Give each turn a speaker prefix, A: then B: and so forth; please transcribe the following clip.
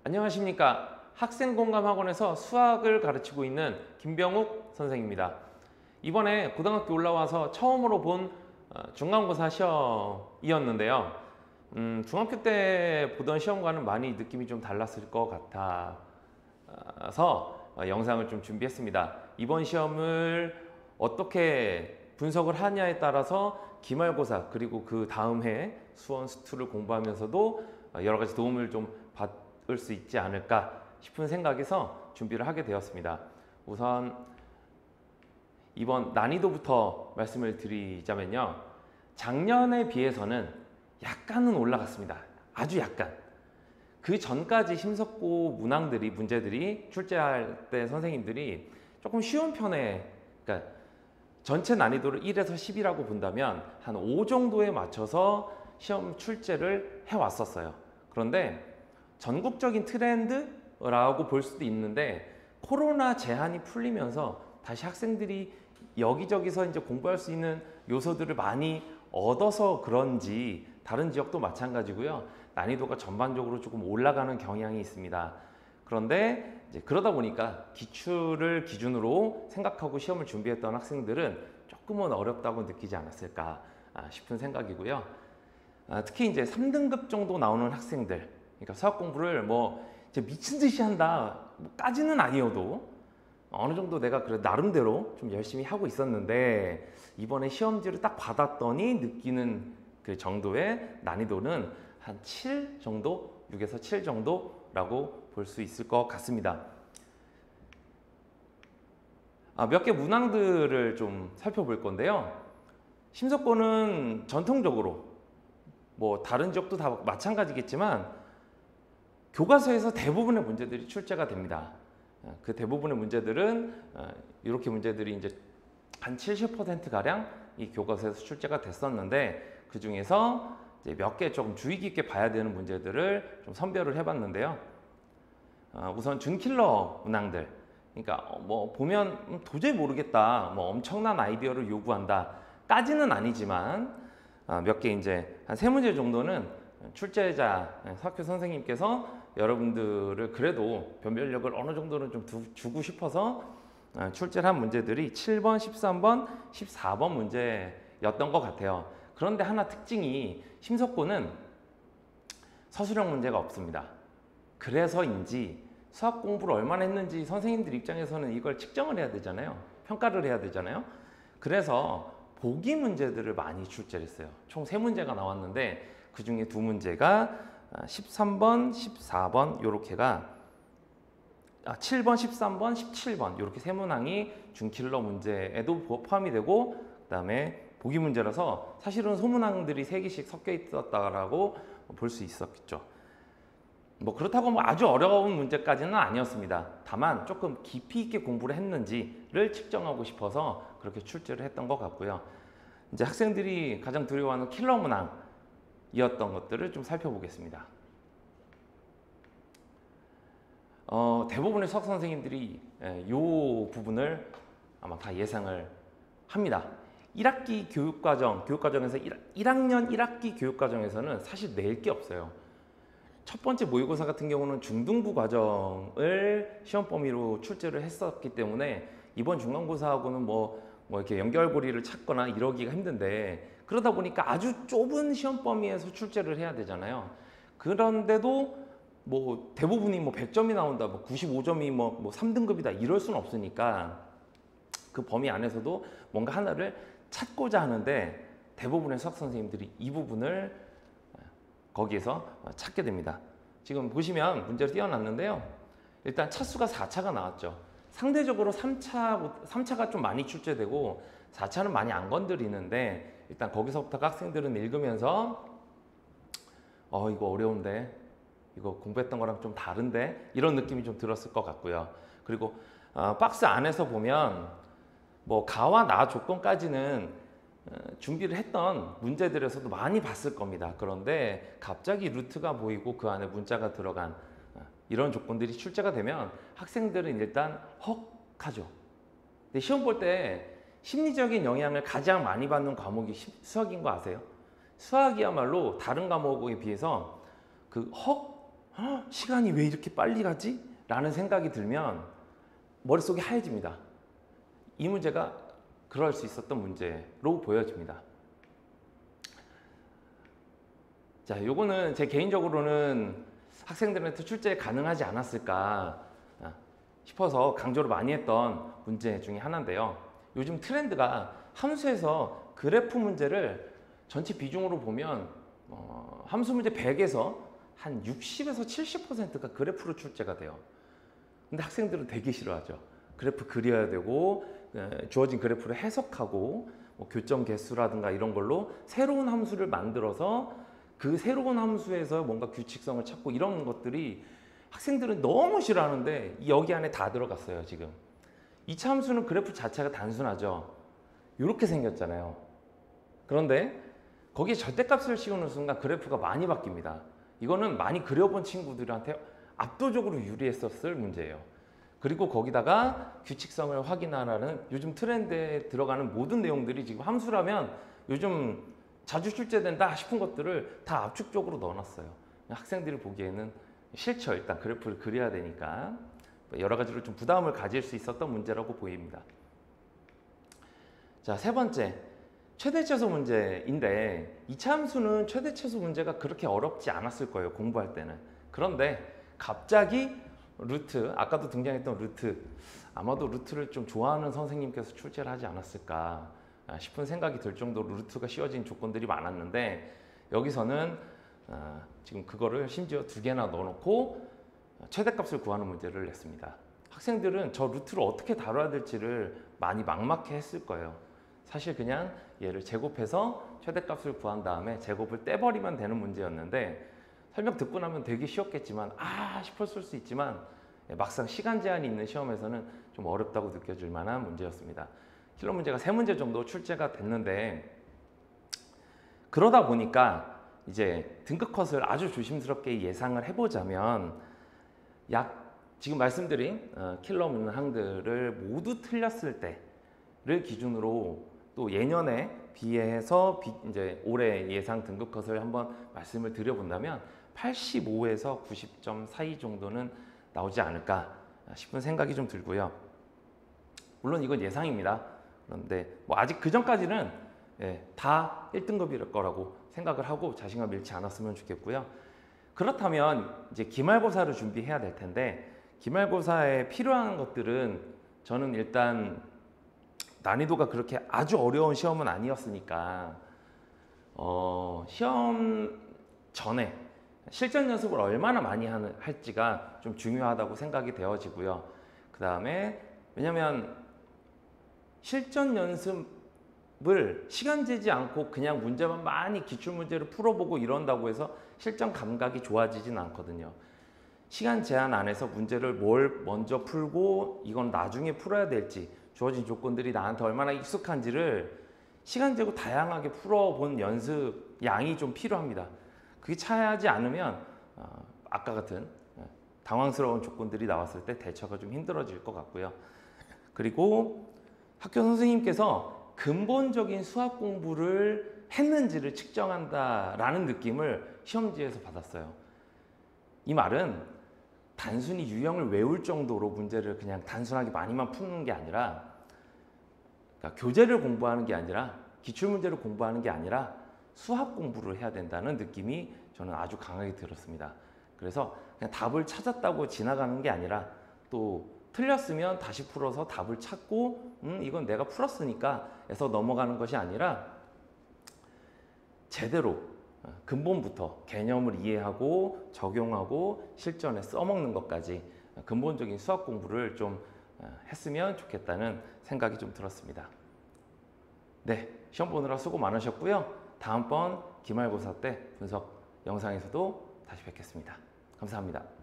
A: 안녕하십니까. 학생공감학원에서 수학을 가르치고 있는 김병욱 선생입니다. 이번에 고등학교 올라와서 처음으로 본 중간고사 시험이었는데요. 중학교 때 보던 시험과는 많이 느낌이 좀 달랐을 것 같아서 영상을 좀 준비했습니다. 이번 시험을 어떻게 분석을 하냐에 따라서 기말고사 그리고 그 다음 해 수원 수투를 공부하면서도 여러 가지 도움을 좀 받을 수 있지 않을까 싶은 생각에서 준비를 하게 되었습니다. 우선 이번 난이도부터 말씀을 드리자면요. 작년에 비해서는 약간은 올라갔습니다. 아주 약간. 그 전까지 심석고 문제들이 출제할 때 선생님들이 조금 쉬운 편에, 그러니까 전체 난이도를 1에서 10이라고 본다면 한 5 정도에 맞춰서 시험 출제를 해왔었어요. 그런데 전국적인 트렌드라고 볼 수도 있는데 코로나 제한이 풀리면서 다시 학생들이 여기저기서 이제 공부할 수 있는 요소들을 많이 얻어서 그런지 다른 지역도 마찬가지고요. 난이도가 전반적으로 조금 올라가는 경향이 있습니다. 그런데 이제 그러다 보니까 기출을 기준으로 생각하고 시험을 준비했던 학생들은 조금은 어렵다고 느끼지 않았을까 싶은 생각이고요. 특히 이제 3등급 정도 나오는 학생들, 그러니까 수학 공부를 뭐 이제 미친 듯이 한다 까지는 아니어도 어느 정도 내가 그래 나름대로 좀 열심히 하고 있었는데 이번에 시험지를 딱 받았더니 느끼는 그 정도의 난이도는 한 7 정도, 6에서 7 정도라고 볼 수 있을 것 같습니다. 몇 개 문항들을 좀 살펴볼 건데요. 심석고는 전통적으로 뭐 다른 지역도 다 마찬가지겠지만 교과서에서 대부분의 문제들이 출제가 됩니다. 그 대부분의 문제들은 이렇게 문제들이 이제 한 70%가량 이 교과서에서 출제가 됐었는데 그 중에서 몇 개 조금 주의 깊게 봐야 되는 문제들을 좀 선별을 해봤는데요. 우선 준킬러 문항들, 그러니까 뭐 보면 도저히 모르겠다, 뭐 엄청난 아이디어를 요구한다 까지는 아니지만 몇 개 이제 한 3문제 정도는 출제자 학교 선생님께서 여러분들을 그래도 변별력을 어느 정도는 좀 주고 싶어서 출제를 한 문제들이 7번, 13번, 14번 문제였던 것 같아요. 그런데 하나 특징이 심석고는 서술형 문제가 없습니다. 그래서인지 수학 공부를 얼마나 했는지 선생님들 입장에서는 이걸 측정을 해야 되잖아요. 평가를 해야 되잖아요. 그래서 보기 문제들을 많이 출제를 했어요. 총 3문제가 나왔는데 그 중에 2문제가 13번, 14번 요렇게가 7번, 13번, 17번 이렇게 3문항이 준킬러 문제에도 포함이 되고 그다음에 보기 문제라서 사실은 소문항들이 3개씩 섞여 있었다라고 볼 수 있었겠죠. 뭐 그렇다고 뭐 아주 어려운 문제까지는 아니었습니다. 다만 조금 깊이 있게 공부를 했는지를 측정하고 싶어서 그렇게 출제를 했던 것 같고요. 이제 학생들이 가장 두려워하는 킬러 문항이었던 것들을 좀 살펴보겠습니다. 대부분의 수학 선생님들이 이 부분을 아마 다 예상을 합니다. 1학기 교육과정에서 1학년 1학기 교육과정에서는 사실 낼 게 없어요. 첫 번째 모의고사 같은 경우는 중등부 과정을 시험 범위로 출제를 했었기 때문에 이번 중간고사하고는 뭐 이렇게 연결고리를 찾거나 이러기가 힘든데 그러다 보니까 아주 좁은 시험 범위에서 출제를 해야 되잖아요. 그런데도 뭐 대부분이 뭐 100점이 나온다, 뭐 95점이 뭐 3등급이다 이럴 수는 없으니까 그 범위 안에서도 뭔가 하나를 찾고자 하는데 대부분의 수학 선생님들이 이 부분을 거기에서 찾게 됩니다. 지금 보시면 문제를 띄워놨는데요. 일단 차수가 4차가 나왔죠. 상대적으로 3차가 좀 많이 출제되고 4차는 많이 안 건드리는데 일단 거기서부터 학생들은 읽으면서 이거 어려운데 이거 공부했던 거랑 좀 다른데 이런 느낌이 좀 들었을 것 같고요. 그리고 박스 안에서 보면 뭐 가와 나 조건까지는 준비를 했던 문제들에서도 많이 봤을 겁니다. 그런데 갑자기 루트가 보이고 그 안에 문자가 들어간 이런 조건들이 출제가 되면 학생들은 일단 헉 하죠. 근데 시험 볼 때 심리적인 영향을 가장 많이 받는 과목이 수학인 거 아세요? 수학이야말로 다른 과목에 비해서 그 헉 시간이 왜 이렇게 빨리 가지? 라는 생각이 들면 머릿속이 하얘집니다. 이 문제가 그럴 수 있었던 문제로 보여집니다. 자, 요거는 제 개인적으로는 학생들한테 출제 가능하지 않았을까 싶어서 강조를 많이 했던 문제 중에 하나인데요. 요즘 트렌드가 함수에서 그래프 문제를 전체 비중으로 보면 함수 문제 100에서 한 60에서 70%가 그래프로 출제가 돼요. 근데 학생들은 되게 싫어하죠. 그래프 그려야 되고 주어진 그래프를 해석하고 뭐 교점 개수라든가 이런 걸로 새로운 함수를 만들어서 그 새로운 함수에서 뭔가 규칙성을 찾고 이런 것들이 학생들은 너무 싫어하는데 여기 안에 다 들어갔어요. 지금 2차 함수는 그래프 자체가 단순하죠. 이렇게 생겼잖아요. 그런데 거기에 절대값을 씌우는 순간 그래프가 많이 바뀝니다. 이거는 많이 그려본 친구들한테 압도적으로 유리했었을 문제예요. 그리고 거기다가 규칙성을 확인하라는 요즘 트렌드에 들어가는 모든 내용들이 지금 함수라면 요즘 자주 출제된다 싶은 것들을 다 압축적으로 넣어놨어요. 학생들이 보기에는 싫죠. 일단 그래프를 그려야 되니까 여러 가지로 좀 부담을 가질 수 있었던 문제라고 보입니다. 자, 세 번째, 최대최소 문제인데 2차 함수는 최대최소 문제가 그렇게 어렵지 않았을 거예요. 공부할 때는. 그런데 갑자기 루트, 아까도 등장했던 루트, 아마도 루트를 좀 좋아하는 선생님께서 출제를 하지 않았을까 싶은 생각이 들 정도로 루트가 씌워진 조건들이 많았는데 여기서는 지금 그거를 심지어 2개나 넣어놓고 최대값을 구하는 문제를 냈습니다. 학생들은 저 루트를 어떻게 다뤄야 될지를 많이 막막해 했을 거예요. 사실 그냥 얘를 제곱해서 최대값을 구한 다음에 제곱을 떼버리면 되는 문제였는데 설명 듣고 나면 되게 쉬웠겠지만 싶었을 수 있지만 막상 시간 제한이 있는 시험에서는 좀 어렵다고 느껴질 만한 문제였습니다. 킬러 문제가 3문제 정도 출제가 됐는데 그러다 보니까 이제 등급 컷을 아주 조심스럽게 예상을 해보자면 지금 말씀드린 킬러 문항들을 모두 틀렸을 때를 기준으로 또 예년에 비해서 이제 올해 예상 등급 컷을 한번 말씀을 드려본다면 85에서 90점 사이 정도는 나오지 않을까 싶은 생각이 좀 들고요. 물론 이건 예상입니다. 그런데 뭐 아직 그 전까지는 다 1등급일 거라고 생각을 하고 자신감 잃지 않았으면 좋겠고요. 그렇다면 이제 기말고사를 준비해야 될 텐데 기말고사에 필요한 것들은 저는 일단 난이도가 그렇게 아주 어려운 시험은 아니었으니까 시험 전에 실전 연습을 얼마나 많이 할지가 좀 중요하다고 생각이 되어지고요. 그 다음에 왜냐면 실전 연습을 시간 재지 않고 그냥 문제만 많이 기출문제를 풀어보고 이런다고 해서 실전 감각이 좋아지진 않거든요. 시간 제한 안에서 문제를 뭘 먼저 풀고 이건 나중에 풀어야 될지 주어진 조건들이 나한테 얼마나 익숙한지를 시간 재고 다양하게 풀어본 연습 양이 좀 필요합니다. 그게 차야하지 않으면 아까 같은 당황스러운 조건들이 나왔을 때 대처가 좀 힘들어질 것 같고요. 그리고 학교 선생님께서 근본적인 수학 공부를 했는지를 측정한다라는 느낌을 시험지에서 받았어요. 이 말은 단순히 유형을 외울 정도로 문제를 그냥 단순하게 많이만 푸는 게 아니라 그러니까 교재를 공부하는 게 아니라 기출문제를 공부하는 게 아니라 수학 공부를 해야 된다는 느낌이 저는 아주 강하게 들었습니다. 그래서 그냥 답을 찾았다고 지나가는 게 아니라 또 틀렸으면 다시 풀어서 답을 찾고 이건 내가 풀었으니까 해서 넘어가는 것이 아니라 제대로 근본부터 개념을 이해하고 적용하고 실전에 써먹는 것까지 근본적인 수학 공부를 좀 했으면 좋겠다는 생각이 좀 들었습니다. 네, 시험 보느라 수고 많으셨고요. 다음번 기말고사 때 분석 영상에서도 다시 뵙겠습니다. 감사합니다.